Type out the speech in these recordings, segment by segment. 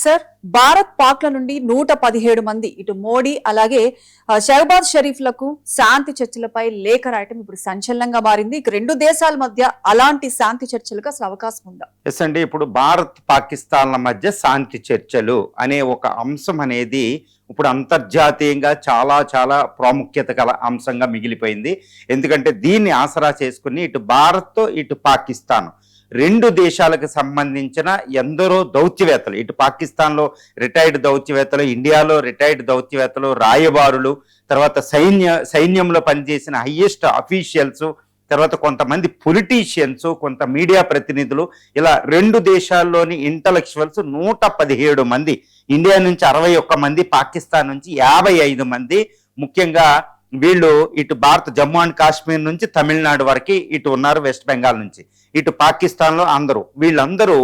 Sir, Bharat పాక్ల నుండి 117 మంది ఇటు మోడీ అలాగే షహబాజ్ షరీఫ్లకు శాంతి చర్చలపై లేఖ రాయటం ఇప్పుడు సంచలనంగా మారింది. ఇక రెండు దేశాల మధ్య అలాంటి శాంతి చర్చలకు అసలు అవకాశం ఉందా? ఎస్ అండి, ఇప్పుడు భారత్ పాకిస్తాన్ల మధ్య శాంతి చర్చలు అనే ఒక అంశం అనేది ఇప్పుడు అంతర్జాతీయంగా చాలా చాలా ప్రాముఖ్యత గల అంశంగా మిగిలిపోయింది. ఎందుకంటే దీన్ని ఆసరా చేసుకుని ఇటు భారత్ ఇటు పాకిస్తాన్ రెండు దేశాలకు సంబంధించిన ఎందరో దౌత్యవేత్తలు, ఇటు పాకిస్తాన్లో రిటైర్డ్ దౌత్యవేత్తలు, ఇండియాలో రిటైర్డ్ దౌత్యవేత్తలు, రాయబారులు, తర్వాత సైన్యంలో పనిచేసిన హైయెస్ట్ అఫీషియల్స్, తర్వాత కొంతమంది పొలిటీషియన్స్, కొంత మీడియా ప్రతినిధులు, ఇలా రెండు దేశాల్లోని ఇంటలెక్చువల్స్ 117 మంది, ఇండియా నుంచి 61 మంది, పాకిస్తాన్ నుంచి 55 మంది, ముఖ్యంగా వీళ్ళు ఇటు భారత్ జమ్మూ అండ్ కాశ్మీర్ నుంచి తమిళనాడు వరకు ఇటు ఉన్నారు, వెస్ట్ బెంగాల్ నుంచి ఇటు పాకిస్తాన్లో వీళ్ళందరూ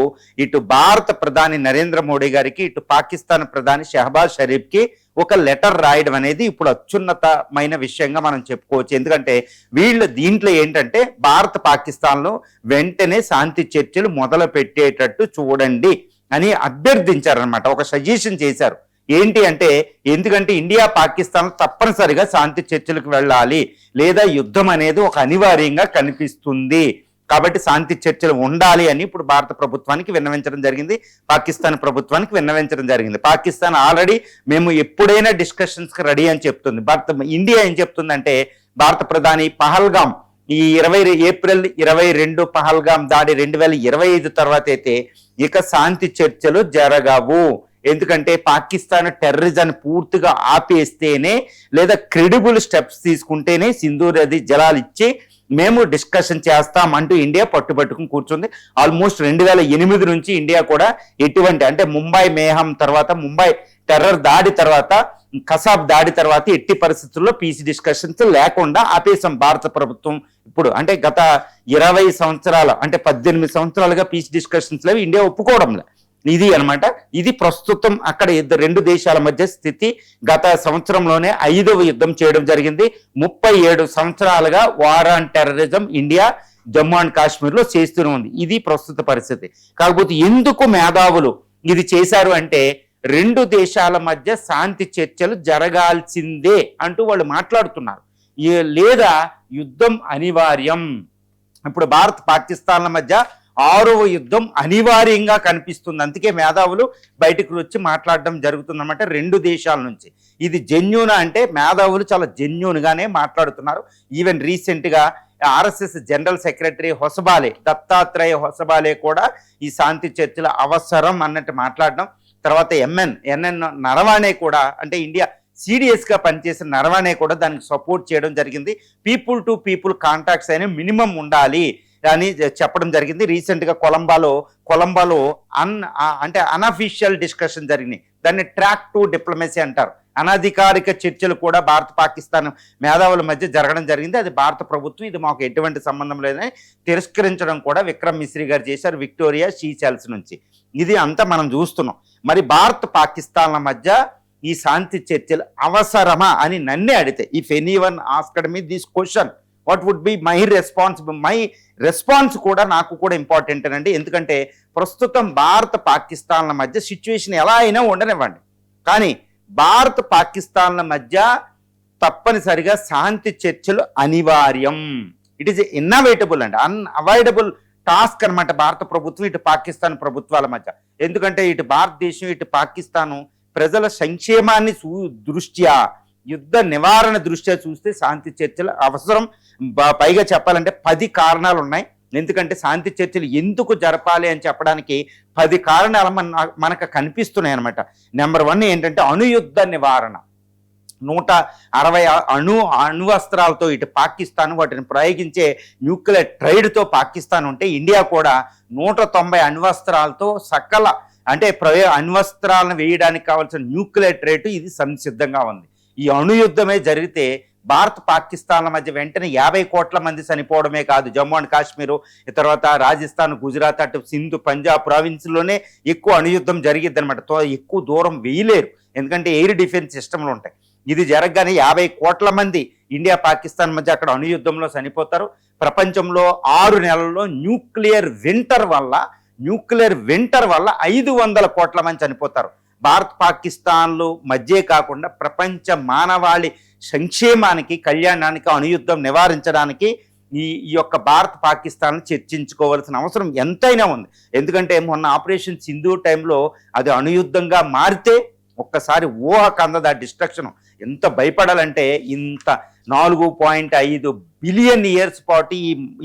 ఇటు భారత ప్రధాని నరేంద్ర మోడీ గారికి, ఇటు పాకిస్తాన్ ప్రధాని షహబాజ్ షరీఫ్కి ఒక లెటర్ రాయడం అనేది ఇప్పుడు అత్యున్నతమైన విషయంగా మనం చెప్పుకోవచ్చు. ఎందుకంటే వీళ్ళు దీంట్లో ఏంటంటే భారత్ పాకిస్తాన్లో వెంటనే శాంతి చర్చలు మొదలు పెట్టేటట్టు చూడండి అని అభ్యర్థించారనమాట, ఒక సజెషన్ చేశారు. ఏంటి అంటే, ఎందుకంటే ఇండియా పాకిస్తాన్ తప్పనిసరిగా శాంతి చర్చలకు వెళ్ళాలి, లేదా యుద్ధం అనేది ఒక అనివార్యంగా కనిపిస్తుంది, కాబట్టి శాంతి చర్చలు ఉండాలి అని ఇప్పుడు భారత ప్రభుత్వానికి విన్నవించడం జరిగింది, పాకిస్తాన్ ప్రభుత్వానికి విన్నవించడం జరిగింది. పాకిస్తాన్ ఆల్రెడీ మేము ఎప్పుడైనా డిస్కషన్స్కి రెడీ అని చెప్తుంది. ఇండియా ఏం చెప్తుందంటే, భారత ప్రధాని పహల్గాం ఈ ఏప్రిల్ 22 పహల్గాం దాడి 2025 తర్వాత అయితే ఇక శాంతి చర్చలు జరగవు. ఎందుకంటే పాకిస్తాన్ టెర్రరిజాన్ని పూర్తిగా ఆపేస్తేనే, లేదా క్రెడిబుల్ స్టెప్స్ తీసుకుంటేనే సింధు నది జలాలు ఇచ్చి మేము డిస్కషన్ చేస్తాం అంటూ ఇండియా పట్టుబట్టుకుని కూర్చుంది. ఆల్మోస్ట్ 2008 నుంచి ఇండియా కూడా ఎటువంటి, అంటే ముంబై మేహం తర్వాత, ముంబై టెర్రర్ దాడి తర్వాత, కసాబ్ దాడి తర్వాత ఎట్టి పరిస్థితుల్లో పీసీ డిస్కషన్స్ లేకుండా ఆపేసాం భారత ప్రభుత్వం. ఇప్పుడు అంటే గత 20 సంవత్సరాలు, అంటే 18 సంవత్సరాలుగా పీసీ డిస్కషన్స్ లేవు, ఇండియా ఒప్పుకోవడం లేదు. ఇది అనమాట, ఇది ప్రస్తుతం అక్కడ రెండు దేశాల మధ్య స్థితి. గత సంవత్సరంలోనే 5వ యుద్ధం చేయడం జరిగింది. 37 సంవత్సరాలుగా war on terrorism India Jammu and కాశ్మీర్లో చేస్తూనే ఉంది. ఇది ప్రస్తుత పరిస్థితి. కాకపోతే ఎందుకు మేధావులు ఇది చేశారు అంటే, రెండు దేశాల మధ్య శాంతి చర్చలు జరగాల్సిందే అంటూ వాళ్ళు మాట్లాడుతున్నారు, లేదా యుద్ధం అనివార్యం. ఇప్పుడు భారత్ పాకిస్తాన్ల మధ్య 6వ యుద్ధం అనివార్యంగా కనిపిస్తుంది. అందుకే మేధావులు బయటకు వచ్చి మాట్లాడడం జరుగుతుందన్నమాట రెండు దేశాల నుంచి. ఇది జెన్యూన్ అంటే మేధావులు చాలా జెన్యూన్గానే మాట్లాడుతున్నారు. ఈవెన్ రీసెంట్గా ఆర్ఎస్ఎస్ జనరల్ సెక్రటరీ దత్తాత్రేయ హొసబాలే కూడా ఈ శాంతి చర్చల అవసరం అన్నట్టు మాట్లాడడం. తర్వాత ఎన్ఎన్ నరవాణే కూడా, అంటే ఇండియా సీరియస్గా పనిచేసిన నరవాణే కూడా దానికి సపోర్ట్ చేయడం జరిగింది. పీపుల్ టు పీపుల్ కాంటాక్ట్స్ అయినా మినిమం ఉండాలి అని చెప్పడం జరిగింది. రీసెంట్గా కొలంబాలో అంటే అన్అఫీషియల్ డిస్కషన్ జరిగినాయి. దాన్ని ట్రాక్ టు డిప్లొమసీ అంటారు. అనధికారిక చర్చలు కూడా భారత పాకిస్తాన్ మేధావుల మధ్య జరగడం జరిగింది. అది భారత ప్రభుత్వం ఇది మాకు ఎటువంటి సంబంధం లేదని తిరస్కరించడం కూడా విక్రమ్ మిశ్రీ గారు చేశారు, విక్టోరియా సీషెల్స్ నుంచి. ఇది అంతా మనం చూస్తున్నాం. మరి భారత పాకిస్తాన్ల మధ్య ఈ శాంతి చర్చలు అవసరమా అని నన్నే అడిగితే, if anyone asked me this question, what would be my response కూడా నాకు కూడా ఇంపార్టెంట్ అండి. ఎందుకంటే ప్రస్తుతం భారత పాకిస్తాన్ల మధ్య సిచ్యువేషన్ ఎలా అయినా ఉండనివ్వండి, కానీ భారత పాకిస్తాన్ల మధ్య తప్పనిసరిగా శాంతి చర్చలు అనివార్యం. ఇట్ ఈస్ ఇన్నోవేటబుల్ అండి, అన్అవాయిడబుల్ టాస్క్ అనమాట భారత ప్రభుత్వం ఇటు పాకిస్తాన్ ప్రభుత్వాల మధ్య. ఎందుకంటే ఇటు భారతదేశం ఇటు పాకిస్తాను ప్రజల సంక్షేమాన్ని దృష్ట్యా, యుద్ధ నివారణ దృష్ట్యా చూస్తే శాంతి చర్చలు అవసరం. పైగా చెప్పాలంటే 10 కారణాలు ఉన్నాయి. ఎందుకంటే శాంతి చర్చలు ఎందుకు జరపాలి అని చెప్పడానికి 10 కారణాలు మనకు కనిపిస్తున్నాయి అనమాట. నెంబర్ 1 ఏంటంటే అణుయుద్ధ నివారణ. 160 అణువస్త్రాలతో ఇటు పాకిస్తాన్ వాటిని ప్రయోగించే న్యూక్లియర్ ట్రైడ్తో పాకిస్తాన్ ఉంటే, ఇండియా కూడా 190 అణ్వస్త్రాలతో అంటే అణ్వస్త్రాలను వేయడానికి కావాల్సిన న్యూక్లియర్ ట్రైడ్ ఇది సంసిద్ధంగా ఉంది. ఈ అణుయుద్ధమే జరిగితే భారత్ పాకిస్తాన్ల మధ్య వెంటనే 50 కోట్ల మంది చనిపోవడమే కాదు, జమ్మూ అండ్ కాశ్మీరు, తర్వాత రాజస్థాన్, గుజరాత్, అటు సింధు, పంజాబ్ ప్రావిన్స్లోనే ఎక్కువ అణుయుద్ధం జరిగిద్ది అనమాట. ఎక్కువ దూరం వేయలేరు, ఎందుకంటే ఎయిర్ డిఫెన్స్ సిస్టమ్లు ఉంటాయి. ఇది జరగగానే 50 కోట్ల మంది ఇండియా పాకిస్తాన్ మధ్య అక్కడ అణుయుద్ధంలో చనిపోతారు. ప్రపంచంలో 6 నెలల్లో న్యూక్లియర్ వింటర్ వల్ల న్యూక్లియర్ వింటర్ వల్ల 500 కోట్ల మంది చనిపోతారు. భారత్ పాకిస్తాన్లు మధ్యే కాకుండా ప్రపంచ మానవాళి సంక్షేమానికి, కళ్యాణానికి, అణుయుద్ధం నివారించడానికి ఈ యొక్క భారత్ పాకిస్తాన్ చర్చించుకోవాల్సిన అవసరం ఎంతైనా ఉంది. ఎందుకంటే మొన్న ఆపరేషన్ సింధు టైంలో అది అణుయుద్ధంగా మారితే ఒక్కసారి ఊహకు అందదు ఆ డిస్ట్రక్షన్. ఎంత భయపడాలంటే ఇంత 4.5 బిలియన్ ఇయర్స్ పాటు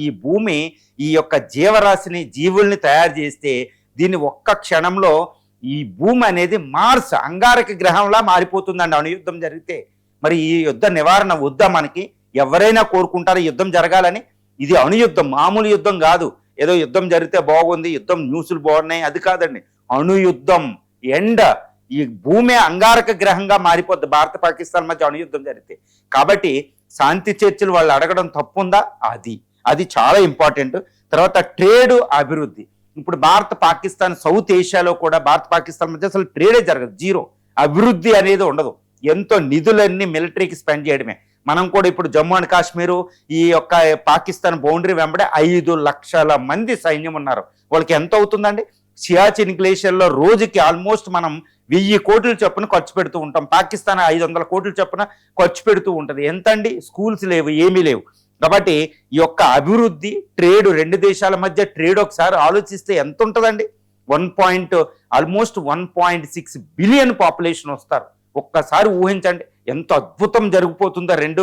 ఈ భూమి ఈ యొక్క జీవరాశిని, జీవుల్ని తయారు చేస్తే దీన్ని ఒక్క క్షణంలో ఈ భూమి అనేది మార్స్, అంగారక గ్రహంలా మారిపోతుందండి అణుయుద్ధం జరిగితే. మరి ఈ యుద్ధ నివారణ వద్దా మనకి? ఎవరైనా కోరుకుంటారు యుద్ధం జరగాలని. ఇది అణుయుద్ధం, మామూలు యుద్ధం కాదు. ఏదో యుద్ధం జరిగితే బాగుంది, యుద్ధం న్యూస్లు బాగున్నాయి, అది కాదండి. అణుయుద్ధం. ఈ భూమి అంగారక గ్రహంగా మారిపోద్ది భారత పాకిస్తాన్ మధ్య అణుయుద్ధం జరిగితే. కాబట్టి శాంతి చర్చలు వాళ్ళు అడగడం తప్పుందా? అది చాలా ఇంపార్టెంట్. తర్వాత ట్రేడ్, అభివృద్ధి. ఇప్పుడు భారత పాకిస్తాన్, సౌత్ ఏషియాలో కూడా భారత పాకిస్తాన్ మధ్య అసలు ట్రేడే జరగదు, జీరో. అభివృద్ధి అనేది ఉండదు. ఎంతో నిధులన్నీ మిలిటరీకి స్పెండ్ చేయడమే. మనం కూడా ఇప్పుడు జమ్మూ అండ్ కాశ్మీరు ఈ యొక్క పాకిస్తాన్ బౌండరీ వెంబడే 5 లక్షల మంది సైన్యం ఉన్నారు. వాళ్ళకి ఎంత అవుతుందండి? సియాచిన్ గ్లేషియర్లో రోజుకి ఆల్మోస్ట్ మనం 1000 కోట్ల చొప్పున ఖర్చు పెడుతూ ఉంటాం. పాకిస్తాన్ 500 కోట్ల చొప్పున ఖర్చు పెడుతూ ఉంటుంది. ఎంతండి? స్కూల్స్ లేవు, ఏమీ లేవు. కాబట్టి ఈ యొక్క అభివృద్ధి, ట్రేడ్, రెండు దేశాల మధ్య ట్రేడ్ ఒకసారి ఆలోచిస్తే ఎంత ఉంటుందండి? ఆల్మోస్ట్ 1.6 బిలియన్ పాపులేషన్ వస్తారు. ఒక్కసారి ఊహించండి ఎంత అద్భుతం జరిగిపోతుందో రెండు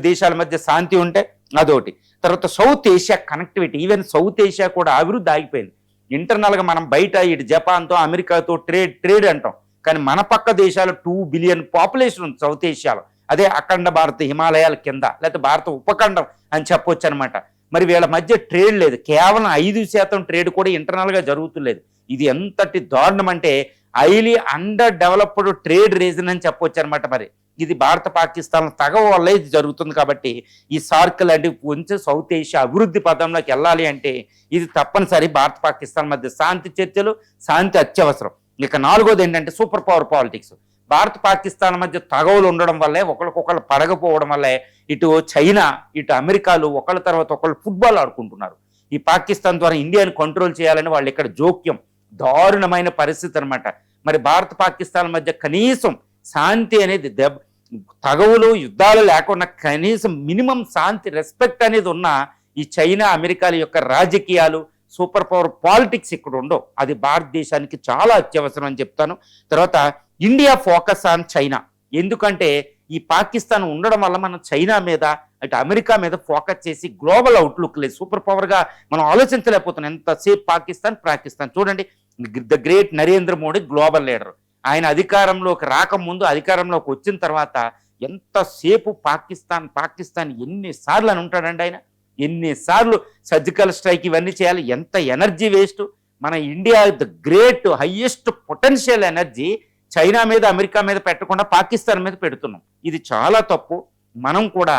దేశాల మధ్య శాంతి ఉంటే. అదొకటి. తర్వాత south Asia connectivity. Even south Asia కూడా అభివృద్ధి ఆగిపోయింది. ఇంటర్నల్గా మనం బయట ఇటు జపాన్తో, అమెరికాతో ట్రేడ్ అంటాం. కానీ మన పక్క దేశాలు 2 బిలియన్ పాపులేషన్ ఉంది సౌత్ ఏషియాలో. అదే అఖండ భారత హిమాలయాల కింద, లేకపోతే భారత ఉపఖండం అని చెప్పొచ్చు అనమాట. మరి వీళ్ళ మధ్య ట్రేడ్ లేదు. కేవలం 5% ట్రేడ్ కూడా ఇంటర్నల్గా జరుగుతులేదు. ఇది ఎంతటి దారుణం అంటే highly under developed trade reason అని చెప్పొచ్చు అనమాట. మరి ఇది భారత పాకిస్తాన్ తగవ వల్ల ఇది జరుగుతుంది. కాబట్టి ఈ సార్క్ లాంటి కొంచెం సౌత్ ఏషియా అభివృద్ధి పదంలోకి వెళ్ళాలి అంటే ఇది తప్పనిసరి. భారత పాకిస్తాన్ మధ్య శాంతి చర్చలు, శాంతి అత్యవసరం. ఇక 4వది ఏంటంటే సూపర్ పవర్ పాలిటిక్స్. భారత పాకిస్తాన్ మధ్య తగవులు ఉండడం వల్లే, ఒకరికొకరు పడగపోవడం వల్లే ఇటు చైనా, ఇటు అమెరికాలు ఒకళ్ళ తర్వాత ఒకళ్ళు ఫుట్బాల్ ఆడుకుంటున్నారు. ఈ పాకిస్తాన్ ద్వారా ఇండియాని కంట్రోల్ చేయాలని వాళ్ళు ఇక్కడ జోక్యం. దారుణమైన పరిస్థితి అనమాట. మరి భారత పాకిస్తాన్ మధ్య కనీసం శాంతి అనేది, తగవులు, యుద్ధాలు లేకుండా కనీసం మినిమం శాంతి, రెస్పెక్ట్ అనేది ఉన్న ఈ చైనా, అమెరికాల యొక్క రాజకీయాలు, సూపర్ పవర్ పాలిటిక్స్ ఇక్కడ ఉండవు. అది భారతదేశానికి చాలా అత్యవసరం అని చెప్తాను. తర్వాత ఇండియా ఫోకస్ ఆన్ చైనా. ఎందుకంటే ఈ పాకిస్తాన్ ఉండడం వల్ల మనం చైనా మీద, అటు అమెరికా మీద ఫోకస్ చేసి గ్లోబల్ అవుట్లుక్ లేదు, సూపర్ పవర్గా మనం ఆలోచించలేకపోతున్నాం. ఎంతసేపు పాకిస్తాన్ చూడండి. The great Narendra Modi global leader. ఆయన అధికారంలోకి రాకముందు, అధికారంలోకి వచ్చిన తర్వాత ఎంతసేపు పాకిస్తాన్ ఎన్నిసార్లు అని ఉంటాడండి ఆయన. ఎన్నిసార్లు సర్జికల్ స్ట్రైక్ ఇవన్నీ చేయాలి, ఎంత ఎనర్జీ వేస్ట్. మన India the great highest potential energy China మీద, అమెరికా మీద పెట్టకుండా పాకిస్తాన్ మీద పెడుతున్నాం. ఇది చాలా తప్పు. మనం కూడా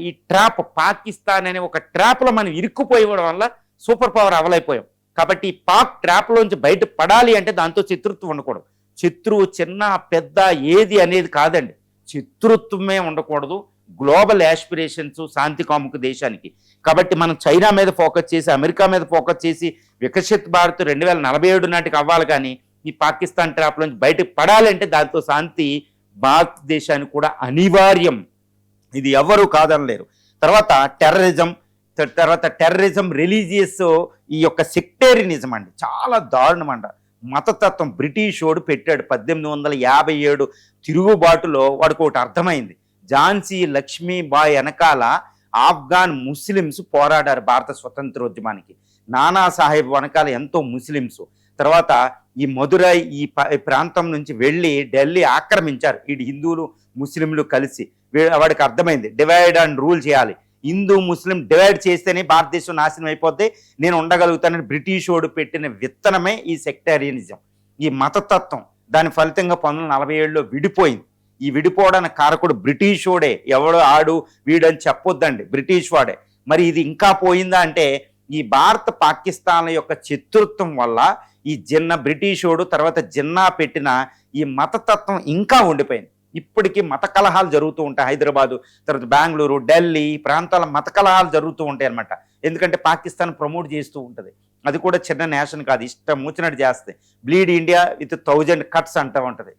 ఈ ట్రాప్, పాకిస్తాన్ అనే ఒక ట్రాప్లో మనం ఇరుక్కుపోయడం వల్ల సూపర్ పవర్ అవలైపోయాం. కాబట్టి ఈ పాక్ ట్రాప్లోంచి బయట పడాలి అంటే దాంతో శత్రుత్వం ఉండకూడదు. శత్రువు చిన్న పెద్ద ఏది అనేది కాదండి, శత్రుత్వమే ఉండకూడదు. గ్లోబల్ యాస్పిరేషన్స్, శాంతి కాముక దేశానికి. కాబట్టి మనం చైనా మీద ఫోకస్ చేసి, అమెరికా మీద ఫోకస్ చేసి వికసిత్ భారత్ 2047 నాటికి అవ్వాలి. కానీ ఈ పాకిస్తాన్ ట్రాప్ నుంచి బయటకు పడాలంటే దాంతో శాంతి భారతదేశానికి కూడా అనివార్యం. ఇది ఎవరు కాదనలేరు. తర్వాత టెర్రరిజం, రిలీజియస్, ఈ యొక్క సెక్టేరియనిజం అండి, చాలా దారుణం అంట. మతతత్వం బ్రిటిష్ వాడు పెట్టాడు 1857 తిరుగుబాటులో. వాడికి ఒకటి అర్థమైంది. ఝాన్సీ లక్ష్మీబాయి వెనకాల ఆఫ్ఘాన్ ముస్లిమ్స్ పోరాడారు భారత స్వతంత్రోద్యమానికి. నానాసాహెబ్ వెనకాల ఎంతో ముస్లిమ్స్. తర్వాత ఈ మదురై, ఈ ప్రాంతం నుంచి వెళ్ళి ఢిల్లీ ఆక్రమించారు ఈ హిందువులు, ముస్లింలు కలిసి. వాడికి అర్థమైంది డివైడ్ అండ్ రూల్ చేయాలి. హిందూ ముస్లిం డివైడ్ చేస్తేనే భారతదేశం నాశనం అయిపోతే నేను ఉండగలుగుతానని బ్రిటిష్ వాడు పెట్టిన విత్తనమే ఈ సెక్టేరియనిజం, ఈ మతతత్వం. దాని ఫలితంగా 1947లో విడిపోయింది. ఈ విడిపోవడానికి కారకుడు బ్రిటిష్ వాడే. ఎవడో ఆడు వీడు అని చెప్పొద్దండి, బ్రిటిష్ వాడే. మరి ఇది ఇంకా పోయిందా అంటే ఈ భారత పాకిస్తాన్ల యొక్క శత్రుత్వం వల్ల ఈ బ్రిటిష్ వాడు తర్వాత జిన్నా పెట్టిన ఈ మతతత్వం ఇంకా ఉండిపోయింది. ఇప్పటికీ మత కలహాలు జరుగుతూ ఉంటాయి. హైదరాబాదు, తర్వాత బెంగళూరు, ఢిల్లీ ప్రాంతాల మత కలహాలు జరుగుతూ ఉంటాయి అన్నమాట. ఎందుకంటే పాకిస్తాన్ ప్రమోట్ చేస్తూ ఉంటుంది. అది కూడా చిన్న నేషన్ కాదు, ఇష్టం వచ్చినట్టు చేస్తే. బ్లీడ్ ఇండియా విత్ 1000 cuts అంటూ ఉంటుంది.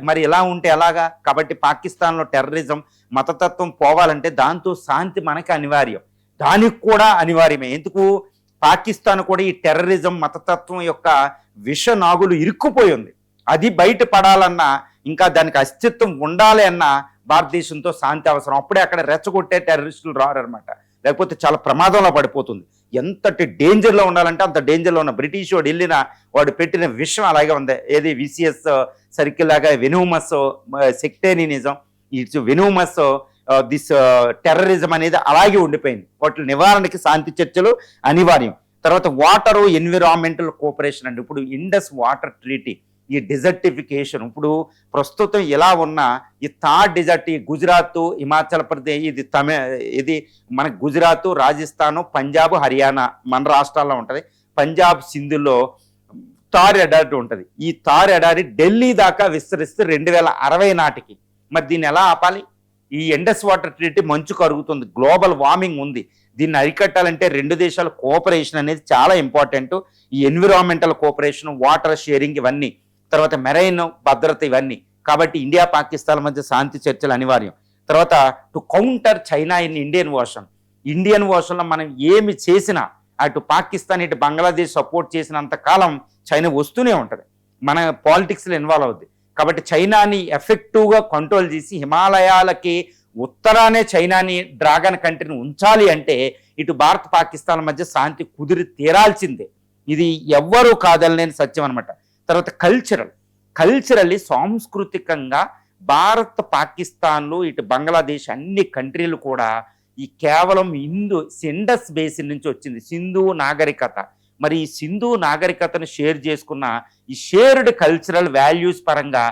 మరి ఇలా ఉంటే ఎలాగా? కాబట్టి పాకిస్తాన్లో టెర్రరిజం, మతతత్వం పోవాలంటే దాంతో శాంతి మనకి అనివార్యం, దానికి కూడా అనివార్యమే. ఎందుకు? పాకిస్తాన్ కూడా ఈ టెర్రరిజం, మతతత్వం యొక్క విష నాగులు ఇరుక్కుపోయి ఉంది. అది బయట పడాలన్నా, ఇంకా దానికి అస్తిత్వం ఉండాలి అన్నా భారతదేశంతో శాంతి అవసరం. అప్పుడే అక్కడ రెచ్చగొట్టే టెర్రరిస్టులు రారనమాట, లేకపోతే చాలా ప్రమాదంలో పడిపోతుంది. ఎంతటి డేంజర్లో ఉండాలంటే అంత డేంజర్లో ఉన్న బ్రిటిష్ వాడు వెళ్ళిన వాడు పెట్టిన విషయం అలాగే ఉంది. ఏది విసిఎస్ సర్కిల్ లాగా వెనూమస్ సెక్టేరియనిజం, ఇట్స్ వెనూమస్ దిస్ టెర్రరిజం అనేది అలాగే ఉండిపోయింది. వాటి నివారణకి శాంతి చర్చలు అనివార్యం. తర్వాత వాటరు, ఎన్విరాన్మెంటల్ కోఆపరేషన్ అండి. ఇప్పుడు ఇండస్ వాటర్ ట్రీటీ, ఈ డిజర్టిఫికేషన్ ఇప్పుడు ప్రస్తుతం ఎలా ఉన్నా ఈ థార్ డిజర్ట్, ఈ గుజరాత్, హిమాచల్ ప్రదేశ్, ఇది మన గుజరాత్, రాజస్థాన్, పంజాబ్, హర్యానా మన రాష్ట్రాల్లో ఉంటుంది. పంజాబ్, సింధులో థార్ ఎడారి ఉంటుంది. ఈ థార్ ఎడారి ఢిల్లీ దాకా విస్తరిస్తే 2060 నాటికి. మరి దీన్ని ఎలా ఆపాలి? ఈ ఇండస్ వాటర్ ట్రీటీ మంచు కరుగుతుంది, గ్లోబల్ వార్మింగ్ ఉంది. దీన్ని అరికట్టాలంటే రెండు దేశాల కోఆపరేషన్ అనేది చాలా ఇంపార్టెంట్. ఈ ఎన్విరాన్మెంటల్ కోఆపరేషన్, వాటర్ షేరింగ్ ఇవన్నీ, తర్వాత మెరైన్ భద్రత ఇవన్నీ. కాబట్టి ఇండియా పాకిస్తాన్ మధ్య శాంతి చర్చలు అనివార్యం. తర్వాత to counter China in Indian ఓషన్లో మనం ఏమి చేసినా అటు పాకిస్తాన్ ఇటు బంగ్లాదేశ్ సపోర్ట్ చేసినంత కాలం చైనా వస్తూనే ఉంటుంది, మన పాలిటిక్స్లో ఇన్వాల్వ్ అవుద్ది. కాబట్టి చైనాని ఎఫెక్టివ్గా కంట్రోల్ చేసి హిమాలయాలకి ఉత్తరానే చైనాని డ్రాగన్ కంట్రీని ఉంచాలి అంటే ఇటు భారత్ పాకిస్తాన్ మధ్య శాంతి కుదిరి తీరాల్సిందే. ఇది ఎవ్వరూ కాదనలేని సత్యం అనమాట. తర్వాత కల్చరల్లీ సాంస్కృతికంగా భారత్, పాకిస్తాన్లు, ఇటు బంగ్లాదేశ్ అన్ని కంట్రీలు కూడా ఈ కేవలం ఇండస్ బేసిన్ నుంచి వచ్చింది సింధు నాగరికత. మరి ఈ సింధు నాగరికతను షేర్ చేసుకున్న ఈ షేర్డ్ కల్చరల్ వాల్యూస్ పరంగా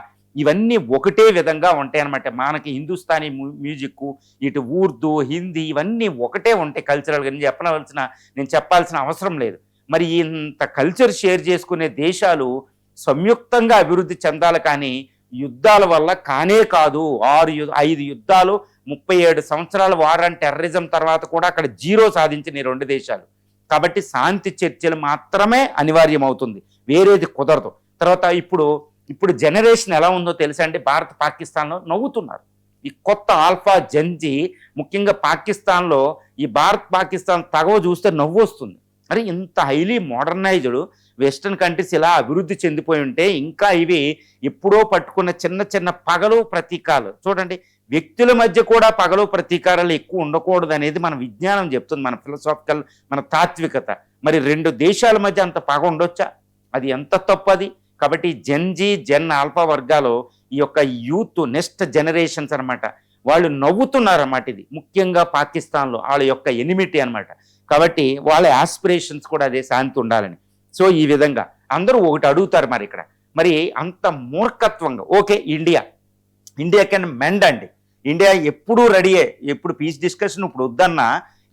ఇవన్నీ ఒకటే విధంగా ఉంటాయి అన్నమాట. మనకి హిందుస్థానీ మ్యూజిక్, ఇటు ఉర్దూ, హిందీ ఇవన్నీ ఒకటే ఉంటాయి కల్చరల్గా. నేను చెప్పాల్సిన అవసరం లేదు. మరి ఇంత కల్చర్ షేర్ చేసుకునే దేశాలు సంయుక్తంగా అభివృద్ధి చెందాలి, కానీ యుద్ధాల వల్ల కానే కాదు. 5 యుద్ధాలు, 37 సంవత్సరాల వార్ అండ్ టెర్రరిజం తర్వాత కూడా అక్కడ జీరో సాధించిన ఈ రెండు దేశాలు. కాబట్టి శాంతి చర్చలు మాత్రమే అనివార్యం అవుతుంది, వేరేది కుదరదు. తర్వాత ఇప్పుడు జనరేషన్ ఎలా ఉందో తెలుసా అండి? భారత్ పాకిస్తాన్లో నవ్వుతున్నారు. ఈ కొత్త ఆల్ఫా జంజీ ముఖ్యంగా పాకిస్తాన్లో ఈ భారత్ పాకిస్తాన్ తగవ చూస్తే నవ్వు వస్తుంది. అరే ఇంత హైలీ మోడర్నైజ్డ్ వెస్టర్న్ కంట్రీస్ ఇలా అభివృద్ధి చెందిపోయి ఉంటే ఇంకా ఇవి ఎప్పుడో పట్టుకున్న చిన్న చిన్న పగలు ప్రతీకాలు చూడండి. వ్యక్తుల మధ్య కూడా పగలు ప్రతీకారాలు ఎక్కువ ఉండకూడదు అనేది మన విజ్ఞానం చెప్తుంది, మన ఫిలసాఫికల్, మన తాత్వికత. మరి రెండు దేశాల మధ్య అంత పగ ఉండొచ్చా? అది ఎంత తప్పది. కాబట్టి జెన్ ఆల్ఫా వర్గాలు ఈ యొక్క యూత్ నెక్స్ట్ జనరేషన్స్ అనమాట, వాళ్ళు నవ్వుతున్నారన్నమాట. ఇది ముఖ్యంగా పాకిస్తాన్లో వాళ్ళ యొక్క ఎనిమిటీ అనమాట. కాబట్టి వాళ్ళ ఆస్పిరేషన్స్ కూడా అదే, శాంతి ఉండాలని. సో ఈ విధంగా అందరూ ఒకటి అడుగుతారు మరి ఇక్కడ, మరి అంత మూర్ఖత్వంగా ఓకే ఇండియా కెన్ మెండ్ అండి. ఇండియా ఎప్పుడూ రెడీయే, ఎప్పుడు పీస్ డిస్కషన్ ఇప్పుడు వద్దన్నా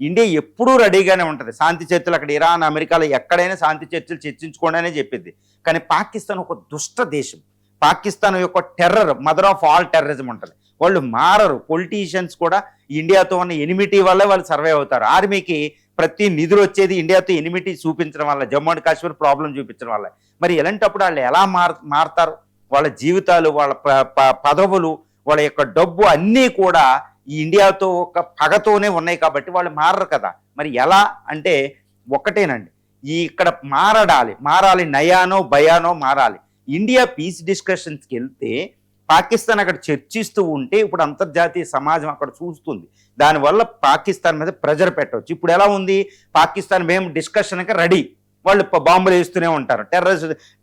ఇండియా ఎప్పుడూ రెడీగానే ఉంటుంది. శాంతి చర్చలు అక్కడ ఇరాన్, అమెరికాలో ఎక్కడైనా శాంతి చర్చలు చర్చించుకోండి అనే చెప్పింది. కానీ పాకిస్తాన్ ఒక దుష్ట దేశం. పాకిస్తాన్ యొక్క terror, mother of all terrorism ఉంటుంది. వాళ్ళు మారరు. పొలిటీషియన్స్ కూడా ఇండియాతో ఉన్న ఎనిమిటీ వల్లే వాళ్ళు సర్వైవ్ అవుతారు. ఆర్మీకి ప్రతి నిధులు వచ్చేది ఇండియాతో ఎనిమిటీ చూపించడం వల్ల, జమ్మూ అండ్ కాశ్మీర్ ప్రాబ్లం చూపించడం వల్ల. మరి ఇలాంటప్పుడు వాళ్ళు ఎలా మారతారు? వాళ్ళ జీవితాలు, వాళ్ళ పదవులు, వాళ్ళ యొక్క డబ్బు అన్నీ కూడా ఈ ఇండియాతో ఒక పగతోనే ఉన్నాయి. కాబట్టి వాళ్ళు మారరు కదా. మరి ఎలా అంటే ఒక్కటేనండి, ఇక్కడ మారాలి, నయానో భయానో మారాలి. ఇండియా పీస్ డిస్కషన్స్కి వెళ్తే పాకిస్తాన్ అక్కడ చర్చిస్తూ ఉంటే ఇప్పుడు అంతర్జాతీయ సమాజం అక్కడ చూస్తుంది. దానివల్ల పాకిస్తాన్ మీద ప్రెజర్ పెట్టవచ్చు. ఇప్పుడు ఎలా ఉంది? పాకిస్తాన్ మేము డిస్కషన్కి రెడీ, వాళ్ళు బాంబులు వేస్తూనే ఉంటారు,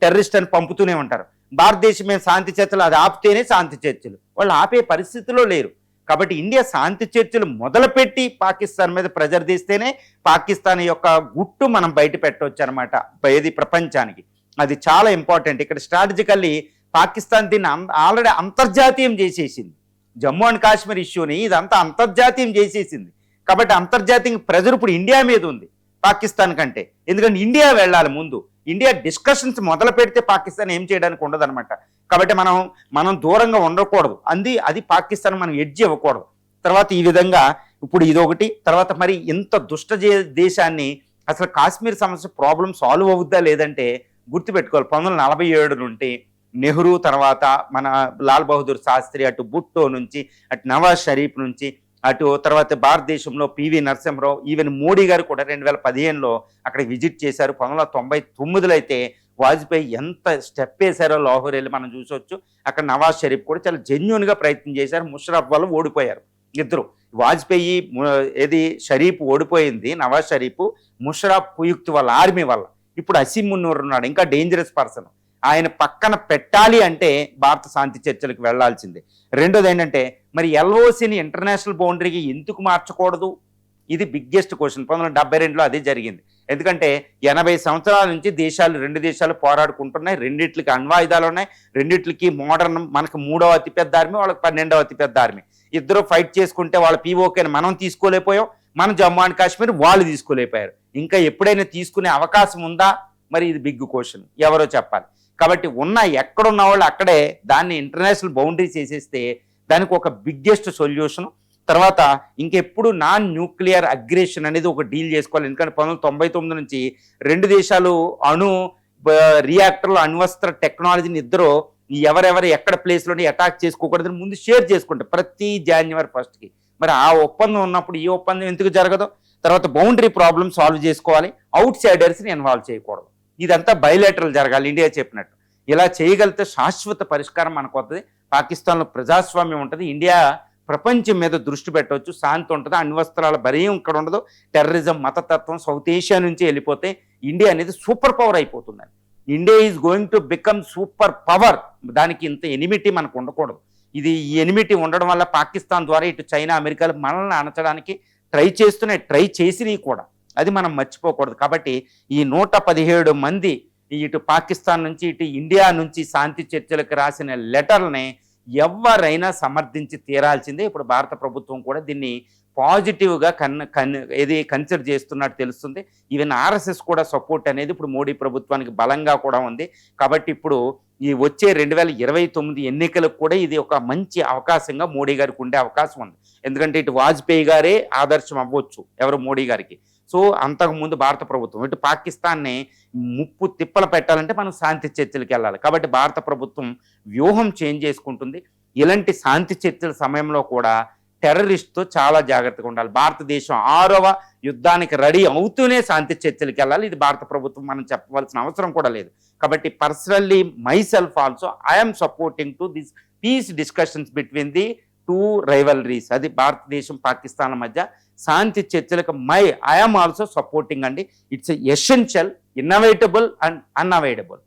టెర్రరిస్ట్ అని పంపుతూనే ఉంటారు. భారతదేశం మేము శాంతి చర్చలు, అది ఆపితేనే శాంతి చర్చలు, వాళ్ళు ఆపే పరిస్థితిలో లేరు. కాబట్టి ఇండియా శాంతి చర్చలు మొదలుపెట్టి పాకిస్తాన్ మీద ప్రెజర్ తీస్తేనే పాకిస్తాన్ యొక్క గుట్టు మనం బయట పెట్టవచ్చు అనమాట ఏది ప్రపంచానికి. అది చాలా ఇంపార్టెంట్. ఇక్కడ స్ట్రాటజికల్లీ పాకిస్తాన్ దీన్ని ఆల్రెడీ అంతర్జాతీయం చేసేసింది. జమ్మూ అండ్ కాశ్మీర్ ఇష్యూని ఇదంతా అంతర్జాతీయం చేసేసింది. కాబట్టి అంతర్జాతీయ ప్రెజర్ ఇప్పుడు ఇండియా మీద ఉంది పాకిస్తాన్ కంటే. ఎందుకంటే ఇండియా వెళ్ళాలి ముందు. ఇండియా డిస్కషన్స్ మొదలు పెడితే పాకిస్తాన్ ఏం చేయడానికి ఉండదు అనమాట. కాబట్టి మనం దూరంగా ఉండకూడదు. అది పాకిస్తాన్ మనం ఎడ్జ్ ఇవ్వకూడదు. తర్వాత ఈ విధంగా ఇప్పుడు ఇదొకటి. తర్వాత మరి ఇంత దుష్ట దేశాన్ని అసలు కాశ్మీర్ సమస్య ప్రాబ్లం సాల్వ్ అవుద్దా లేదంటే గుర్తుపెట్టుకోవాలి, 1947 నుండి నెహ్రూ తర్వాత మన లాల్ బహదూర్ శాస్త్రి, అటు భుట్టో నుంచి, అటు నవాజ్ షరీఫ్ నుంచి, అటు తర్వాత భారతదేశంలో పివి నరసింహరావు, ఈవెన్ మోడీ గారు కూడా 2015లో అక్కడ విజిట్ చేశారు. 1999లో అయితే వాజ్పేయి ఎంత స్టెప్ వేశారో లాహోర్ వెళ్ళి మనం చూసొచ్చు. అక్కడ నవాజ్ షరీఫ్ కూడా చాలా జెన్యున్గా ప్రయత్నం చేశారు. ముషరఫ్ వాళ్ళు ఓడిపోయారు ఇద్దరు. వాజ్పేయి ఏది షరీఫ్ ఓడిపోయింది, నవాజ్ షరీఫ్ ముషరఫ్ కుయుక్త్ వాళ్ళ ఆర్మీ వల్ల. ఇప్పుడు అసీం మున్నూర్ ఉన్నాడు, ఇంకా డేంజరస్ పర్సన్. ఆయన పక్కన పెట్టాలి అంటే భారత శాంతి చర్చలకు వెళ్లాల్సిందే. రెండోది ఏంటంటే మరి ఎల్ఓసిని ఇంటర్నేషనల్ బౌండరీకి ఎందుకు మార్చకూడదు, ఇది బిగ్గెస్ట్ క్వశ్చన్. 1972లో అదే జరిగింది. ఎందుకంటే 80 సంవత్సరాల నుంచి రెండు దేశాలు పోరాడుకుంటున్నాయి. రెండిట్లకి అణ్వాయుధాలు ఉన్నాయి, రెండిట్లకి మోడర్న్, మనకు 3వ అతిపెద్ద ఆర్మీ, వాళ్ళకి 12వ అతిపెద్ద ఆర్మీ. ఇద్దరు ఫైట్ చేసుకుంటే వాళ్ళ పీఓకేని మనం తీసుకోలేకపోయాం, మన జమ్మూ అండ్ కాశ్మీర్ వాళ్ళు తీసుకోలేకపోయారు. ఇంకా ఎప్పుడైనా తీసుకునే అవకాశం ఉందా, మరి ఇది బిగ్ క్వశ్చన్, ఎవరో చెప్పాలి. కాబట్టి ఎక్కడున్న వాళ్ళు అక్కడే దాన్ని ఇంటర్నేషనల్ బౌండరీ చేసేస్తే దానికి ఒక బిగ్గెస్ట్ సొల్యూషన్. తర్వాత ఇంకెప్పుడు నాన్ న్యూక్లియర్ అగ్రెషన్ అనేది ఒక డీల్ చేసుకోవాలి. ఎందుకంటే 1999 నుంచి రెండు దేశాలు రియాక్టర్లు, అణ్వస్త్ర టెక్నాలజీని ఇద్దరు ఎవరెవరు ఎక్కడ ప్లేస్లోని అటాక్ చేసుకోకూడదని ముందు షేర్ చేసుకుంటారు ప్రతి January 1st. మరి ఆ ఒప్పందం ఉన్నప్పుడు ఈ ఒప్పందం ఎందుకు జరగదు? తర్వాత బౌండరీ ప్రాబ్లమ్ సాల్వ్ చేసుకోవాలి, అవుట్ సైడర్స్ని ఇన్వాల్వ్ చేయకూడదు. ఇదంతా బయలేటరల్ జరగాలి ఇండియా చెప్పినట్టు. ఇలా చేయగలిగితే శాశ్వత పరిష్కారం మనకు వస్తుంది. పాకిస్తాన్లో ప్రజాస్వామ్యం ఉంటుంది, ఇండియా ప్రపంచం మీద దృష్టి పెట్టవచ్చు, శాంతి ఉంటుంది, అణ్వస్త్రాల భయం ఇక్కడ ఉండదు, టెర్రరిజం, మతతత్వం సౌత్ ఏషియా నుంచి వెళ్ళిపోతే ఇండియా అనేది సూపర్ పవర్ అయిపోతుందని. India is going to become super power. దానికి ఇంత ఎనిమిటీ మనకు ఉండకూడదు. ఈ ఎనిమిటీ ఉండడం వల్ల పాకిస్తాన్ ద్వారా ఇటు చైనా, అమెరికాలు మనల్ని అణచడానికి ట్రై చేసినవి కూడా, అది మనం మర్చిపోకూడదు. కాబట్టి ఈ 117 మంది ఇటు పాకిస్తాన్ నుంచి ఇటు ఇండియా నుంచి శాంతి చర్చలకు రాసిన లెటర్ని ఎవరైనా సమర్థించి తీరాల్సిందే. ఇప్పుడు భారత ప్రభుత్వం కూడా దీన్ని పాజిటివ్గా కన్సిడర్ చేస్తున్నట్టు తెలుస్తుంది. ఈవెన్ ఆర్ఎస్ఎస్ కూడా సపోర్ట్ అనేది ఇప్పుడు మోడీ ప్రభుత్వానికి బలంగా కూడా ఉంది. కాబట్టి ఇప్పుడు ఈ వచ్చే 2029 ఎన్నికలకు కూడా ఇది ఒక మంచి అవకాశంగా మోడీ గారికి ఉండే అవకాశం ఉంది. ఎందుకంటే ఇటు వాజ్పేయి గారే ఆదర్శం అవ్వచ్చు ఎవరు మోడీ గారికి. సో అంతకుముందు భారత ప్రభుత్వం ఇటు పాకిస్తాన్ని ముప్పు తిప్పలు పెట్టాలంటే మనం శాంతి చర్చలకు వెళ్ళాలి. కాబట్టి భారత ప్రభుత్వం వ్యూహం చేంజ్ చేసుకుంటుంది. ఇలాంటి శాంతి చర్చల సమయంలో కూడా టెర్రరిస్ట్తో చాలా జాగ్రత్తగా ఉండాలి. భారతదేశం 6వ యుద్ధానికి రెడీ అవుతూనే శాంతి చర్చలకు వెళ్ళాలి. ఇది భారత ప్రభుత్వం మనం చెప్పవలసిన అవసరం కూడా లేదు. కాబట్టి personally my self also I'm supporting to this peace discussions between the 2 rivalries. అది భారతదేశం పాకిస్తాన్ల మధ్య శాంతి చర్చలకు ఐఎమ్ ఆల్సో సపోర్టింగ్ అండి. It's essential, innovatable and unavoidable.